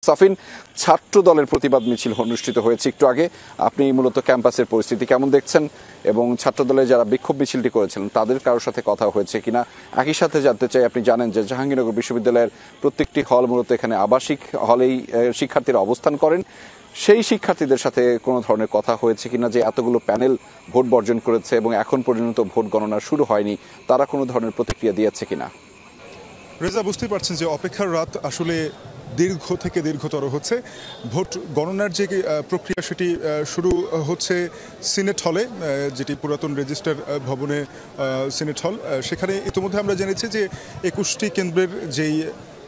সাফিন, ছাত্র দলের প্রতিবাদ মিছিল অনুষ্ঠিত হয়েছে একটু আগে, আপনি মূলত ক্যাম্পাসের পরিস্থিতি কেমন দেখছেন এবং ছাত্র দলের যারা বিক্ষোভ মিছিলটি করেছিলেন তাদের কারোর সাথে কথা হয়েছে কিনা? একই সাথে জানতে চাই, আপনি জানেন যে জাহাঙ্গীরনগর বিশ্ববিদ্যালয়ের প্রত্যেকটি হল মূলত এখানে আবাসিক হলেই শিক্ষার্থীরা অবস্থান করেন, সেই শিক্ষার্থীদের সাথে কোনো ধরনের কথা হয়েছে কিনা যে এতগুলো প্যানেল ভোট বর্জন করেছে এবং এখন পর্যন্ত ভোট গণনা শুরু হয়নি, তারা কোনো ধরনের প্রতিক্রিয়া দিয়েছে কিনা? রেজা, বুঝতেই পারছেন যে অপেক্ষার রাত আসলে দীর্ঘ থেকে দীর্ঘতর হচ্ছে। ভোট গণনার যে প্রক্রিয়া সেটি শুরু হচ্ছে সিনেট হলে, যেটি পুরাতন রেজিস্টার ভবনে সিনেট হল। সেখানে ইতিমধ্যে আমরা জেনেছি যে 21টি কেন্দ্রের যেই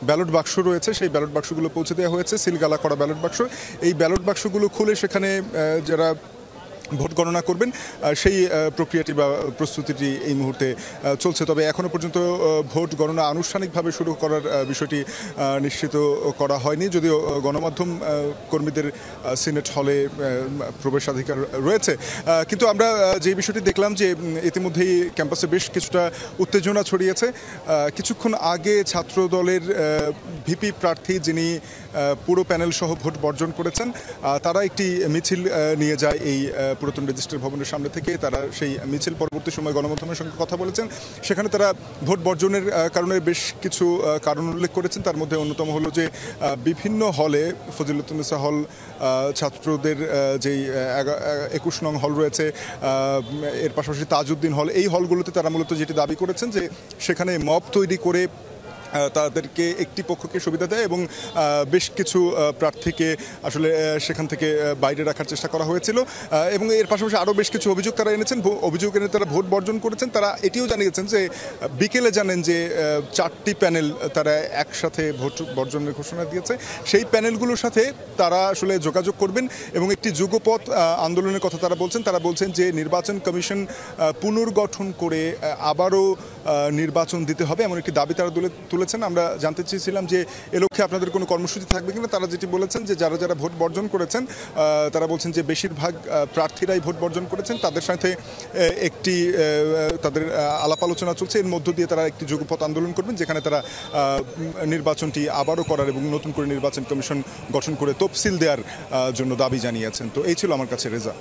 ব্যালট বাক্স রয়েছে সেই ব্যালট বাক্সগুলো পৌঁছে দেওয়া হয়েছে, সিলগালা করা ব্যালট বাক্স। এই ব্যালট বাক্সগুলো খুলে সেখানে যারা ভোট গণনা করবেন সেই প্রক্রিয়াটি বা প্রস্তুতিটি এই মুহূর্তে চলছে। তবে এখনও পর্যন্ত ভোট গণনা আনুষ্ঠানিকভাবে শুরু করার বিষয়টি নিশ্চিত করা হয়নি, যদিও গণমাধ্যম কর্মীদের সিনেট হলে প্রবেশাধিকার রয়েছে। কিন্তু আমরা যে বিষয়টি দেখলাম যে ইতিমধ্যেই ক্যাম্পাসে বেশ কিছুটা উত্তেজনা ছড়িয়েছে। কিছুক্ষণ আগে ছাত্র দলের ভিপি প্রার্থী, যিনি পুরো প্যানেল সহ ভোট বর্জন করেছেন, তারা একটি মিছিল নিয়ে যায় এই পুরাতন রেজিস্টার ভবনের সামনে থেকে। তারা সেই মিছিল পরবর্তী সময় গণমাধ্যমের সঙ্গে কথা বলেছেন। সেখানে তারা ভোট বর্জনের কারণে বেশ কিছু কারণ উল্লেখ করেছেন। তার মধ্যে অন্যতম হলো যে বিভিন্ন হলে, ফজিলতুন্নেসা হল, ছাত্রদের যেই 21 নং হল রয়েছে, এর পাশাপাশি তাজউদ্দিন হল, এই হলগুলোতে তারা মূলত যেটি দাবি করেছেন যে সেখানে মব তৈরি করে তাদেরকে একটি পক্ষকে সুবিধা দেয় এবং বেশ কিছু প্রার্থীকে আসলে সেখান থেকে বাইরে রাখার চেষ্টা করা হয়েছিল। এবং এর পাশাপাশি আরও বেশ কিছু অভিযোগ তারা এনেছেন। অভিযোগ এনে তারা ভোট বর্জন করেছেন। তারা এটিও জানিয়েছেন যে বিকেলে জানেন যে 4টি প্যানেল তারা একসাথে ভোট বর্জনের ঘোষণা দিয়েছে। সেই প্যানেলগুলোর সাথে তারা আসলে যোগাযোগ করবেন এবং একটি যুগপৎ আন্দোলনের কথা তারা বলছেন। তারা বলছেন যে নির্বাচন কমিশন পুনর্গঠন করে আবারও নির্বাচন দিতে হবে, এমন একটি দাবি তারা তুলেছেন। আমরা জানতে চেয়েছিলাম যে এ লক্ষ্যে আপনাদের কোনো কর্মসূচি থাকবে কিনা। তারা যেটি বলেছেন যে যারা যারা ভোট বর্জন করেছেন তারা বলছেন যে বেশিরভাগ প্রার্থীরাই ভোট বর্জন করেছেন, তাদের সাথে একটি তাদের আলাপ আলোচনা চলছে। এর মধ্য দিয়ে তারা একটি যুগপৎ আন্দোলন করবেন, যেখানে তারা নির্বাচনটি আবারও করার এবং নতুন করে নির্বাচন কমিশন গঠন করে তফসিল দেওয়ার জন্য দাবি জানিয়েছেন। তো এই ছিল আমার কাছে রেজা।